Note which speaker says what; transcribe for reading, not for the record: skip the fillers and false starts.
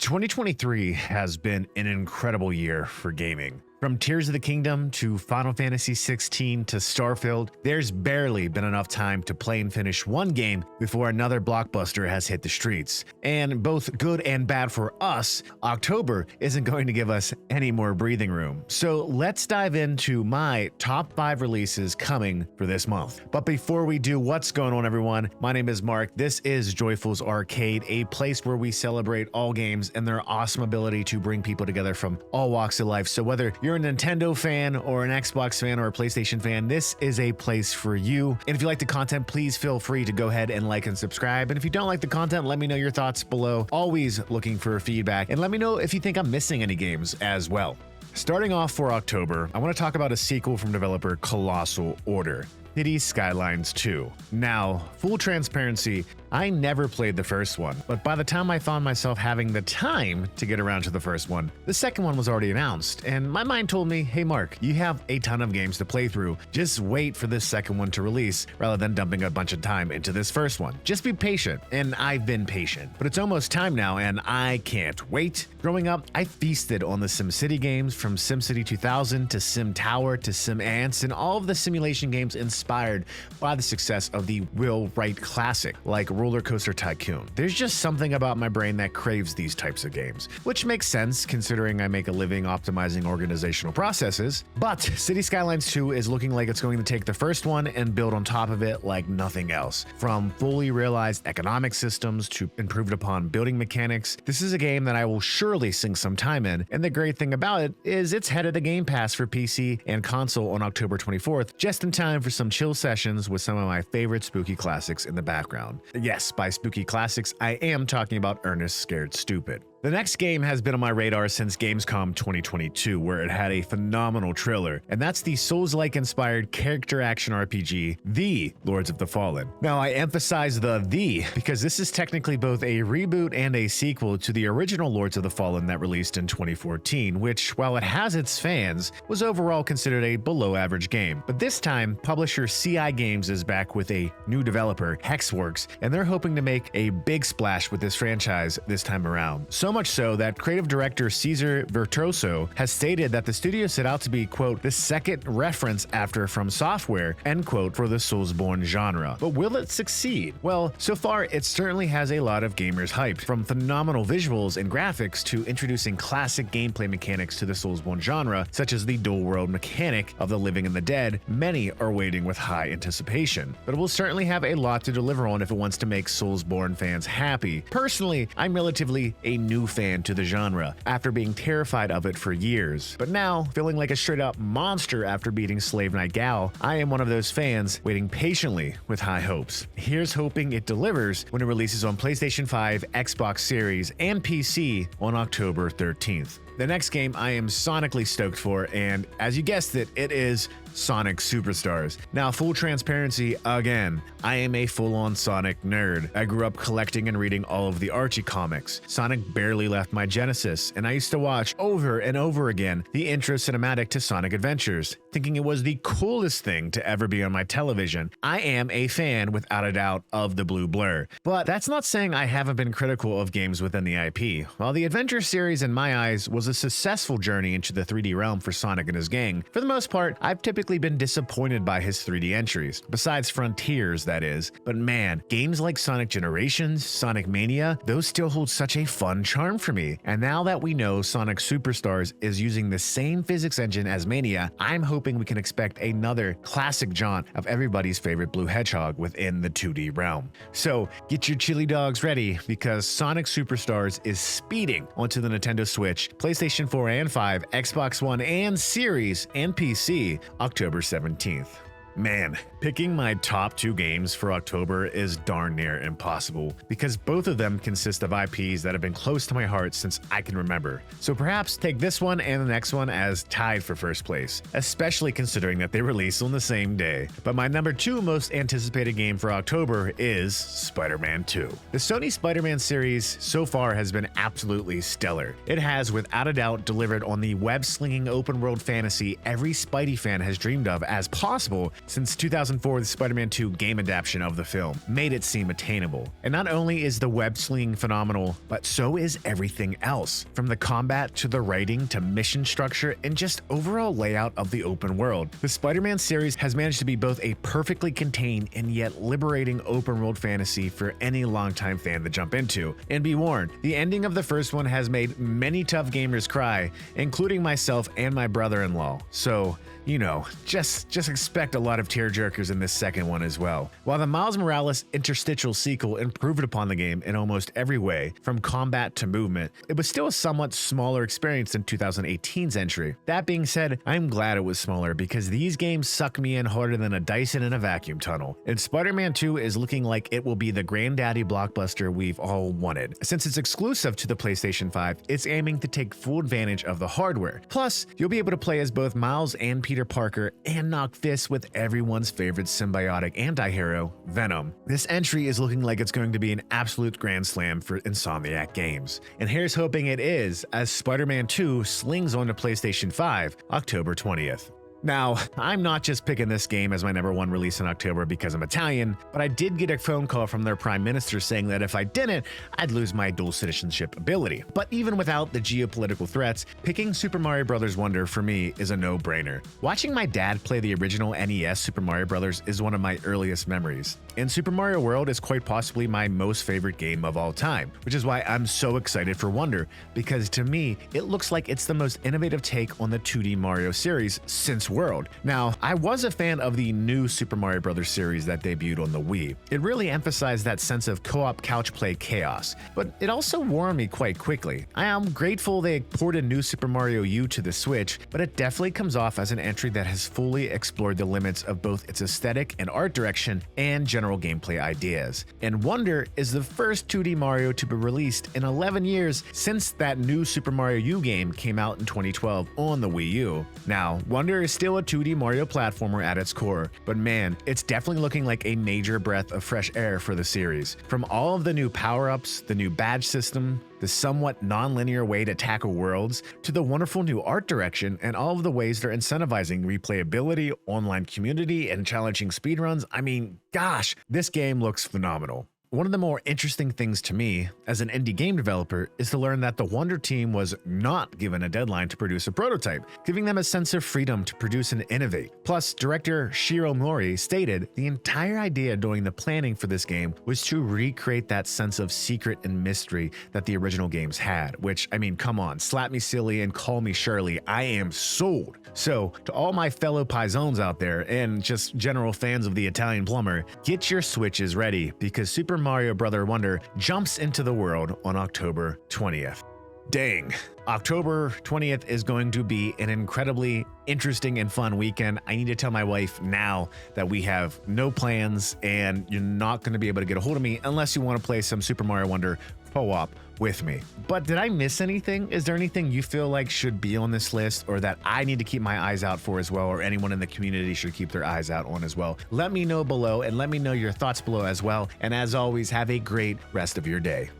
Speaker 1: 2023 has been an incredible year for gaming. From Tears of the Kingdom to Final Fantasy XVI to Starfield, there's barely been enough time to play and finish one game before another blockbuster has hit the streets. And both good and bad for us, October isn't going to give us any more breathing room. So let's dive into my top 5 releases coming for this month. But before we do, what's going on, everyone? My name is Mark. This is Joyful's Arcade, a place where we celebrate all games and their awesome ability to bring people together from all walks of life. So whether you're a Nintendo fan or an Xbox fan or a PlayStation fan, this is a place for you. And if you like the content, please feel free to go ahead and like and subscribe. And if you don't like the content, let me know your thoughts below. Always looking for feedback. And let me know if you think I'm missing any games as well. Starting off for October, I want to talk about a sequel from developer Colossal Order, Cities: Skylines 2. Now, full transparency, I never played the first one, but by the time I found myself having the time to get around to the first one, the second one was already announced, and my mind told me, hey Mark, you have a ton of games to play through, just wait for this second one to release rather than dumping a bunch of time into this first one. Just be patient, and I've been patient. But it's almost time now, and I can't wait. Growing up, I feasted on the SimCity games, from SimCity 2000 to Sim Tower to Sim Ants, and all of the simulation games inspired by the success of the Will Wright classic, like Roller Coaster Tycoon. There's just something about my brain that craves these types of games, which makes sense considering I make a living optimizing organizational processes. But Cities: Skylines 2 is looking like it's going to take the first one and build on top of it like nothing else. From fully realized economic systems to improved upon building mechanics, this is a game that I will surely sink some time in, and the great thing about it is it's headed to Game Pass for PC and console on October 24th, just in time for some chill sessions with some of my favorite spooky classics in the background. Yes, by spooky classics, I am talking about Ernest Scared Stupid. The next game has been on my radar since Gamescom 2022, where it had a phenomenal trailer, and that's the Souls-like inspired character action RPG, The Lords of the Fallen. Now, I emphasize the because this is technically both a reboot and a sequel to the original Lords of the Fallen that released in 2014, which, while it has its fans, was overall considered a below-average game. But this time, publisher CI Games is back with a new developer, Hexworks, and they're hoping to make a big splash with this franchise this time around. So much so that creative director Cesar Virtuoso has stated that the studio set out to be, quote, the second reference after From Software, end quote, for the Soulsborne genre. But will it succeed? Well, so far it certainly has a lot of gamers hyped, from phenomenal visuals and graphics to introducing classic gameplay mechanics to the Soulsborne genre, such as the dual world mechanic of the living and the dead. Many are waiting with high anticipation, but it will certainly have a lot to deliver on if it wants to make Soulsborne fans happy. Personally, I'm relatively a new fan to the genre after being terrified of it for years, but now feeling like a straight up monster after beating Slave Knight Gal, I am one of those fans waiting patiently with high hopes. Here's hoping it delivers when it releases on PlayStation 5, Xbox Series, and PC on October 13th. The next game I am sonically stoked for, and as you guessed it, it is Sonic Superstars. Now, full transparency again, I am a full-on Sonic nerd. I grew up collecting and reading all of the Archie comics. Sonic barely left my Genesis, and I used to watch over and over again the intro cinematic to Sonic Adventures, thinking it was the coolest thing to ever be on my television. I am a fan, without a doubt, of the Blue Blur. But that's not saying I haven't been critical of games within the IP. While the Adventure series, in my eyes, was a successful journey into the 3D realm for Sonic and his gang, for the most part, I've typically been disappointed by his 3D entries, besides Frontiers, that is. But man, games like Sonic Generations, Sonic Mania, those still hold such a fun charm for me. And now that we know Sonic Superstars is using the same physics engine as Mania, I'm hoping we can expect another classic jaunt of everybody's favorite blue hedgehog within the 2D realm. So get your chili dogs ready, because Sonic Superstars is speeding onto the Nintendo Switch, PlayStation 4 and 5, Xbox One and Series, and PC October 17th. Man, picking my top 2 games for October is darn near impossible, because both of them consist of IPs that have been close to my heart since I can remember. So perhaps take this one and the next one as tied for first place, especially considering that they release on the same day. But my number 2 most anticipated game for October is Spider-Man 2. The Sony Spider-Man series so far has been absolutely stellar. It has without a doubt delivered on the web-slinging open world fantasy every Spidey fan has dreamed of as possible, since 2004, the Spider-Man 2 game adaptation of the film made it seem attainable. And not only is the web slinging phenomenal, but so is everything else, from the combat to the writing to mission structure and just overall layout of the open world. The Spider-Man series has managed to be both a perfectly contained and yet liberating open world fantasy for any longtime fan to jump into. And be warned, the ending of the first one has made many tough gamers cry, including myself and my brother-in-law. So, you know, just expect a lot of tearjerkers in this second one as well. While the Miles Morales interstitial sequel improved upon the game in almost every way, from combat to movement, it was still a somewhat smaller experience than 2018's entry. That being said, I'm glad it was smaller because these games suck me in harder than a Dyson in a vacuum tunnel. And Spider-Man 2 is looking like it will be the granddaddy blockbuster we've all wanted. Since it's exclusive to the PlayStation 5, it's aiming to take full advantage of the hardware. Plus, you'll be able to play as both Miles and Peter Parker and knock fists with everyone's favorite symbiotic anti-hero, Venom. This entry is looking like it's going to be an absolute grand slam for Insomniac Games. And here's hoping it is, as Spider-Man 2 slings onto PlayStation 5 October 20th. Now, I'm not just picking this game as my #1 release in October because I'm Italian, but I did get a phone call from their prime minister saying that if I didn't, I'd lose my dual citizenship ability. But even without the geopolitical threats, picking Super Mario Bros. Wonder for me is a no-brainer. Watching my dad play the original NES Super Mario Bros. Is one of my earliest memories, and Super Mario World is quite possibly my most favorite game of all time, which is why I'm so excited for Wonder, because to me, it looks like it's the most innovative take on the 2D Mario series since World. Now, I was a fan of the new Super Mario Bros. Series that debuted on the Wii. It really emphasized that sense of co-op couch play chaos, but it also wore on me quite quickly. I am grateful they ported New Super Mario U to the Switch, but it definitely comes off as an entry that has fully explored the limits of both its aesthetic and art direction and general gameplay ideas. And Wonder is the first 2D Mario to be released in 11 years since that new Super Mario U game came out in 2012 on the Wii U. Now, Wonder is still a 2D Mario platformer at its core, but man, it's definitely looking like a major breath of fresh air for the series. From all of the new power-ups, the new badge system, the somewhat non-linear way to tackle worlds, to the wonderful new art direction and all of the ways they're incentivizing replayability, online community, and challenging speedruns. I mean, gosh, this game looks phenomenal. One of the more interesting things to me as an indie game developer is to learn that the Wonder team was not given a deadline to produce a prototype, giving them a sense of freedom to produce and innovate. Plus, director Shiro Mori stated the entire idea during the planning for this game was to recreate that sense of secret and mystery that the original games had, which, I mean, come on, slap me silly and call me Shirley, I am sold. So, to all my fellow paizones out there and just general fans of the Italian plumber, get your Switches ready because Super Mario Bros. Wonder jumps into the world on October 20th. Dang, October 20th is going to be an incredibly interesting and fun weekend. I need to tell my wife now that we have no plans and you're not going to be able to get a hold of me unless you want to play some Super Mario Wonder co-op with me. But did I miss anything? Is there anything you feel like should be on this list or that I need to keep my eyes out for as well, or anyone in the community should keep their eyes out on as well? Let me know below and let me know your thoughts below as well. And as always, have a great rest of your day.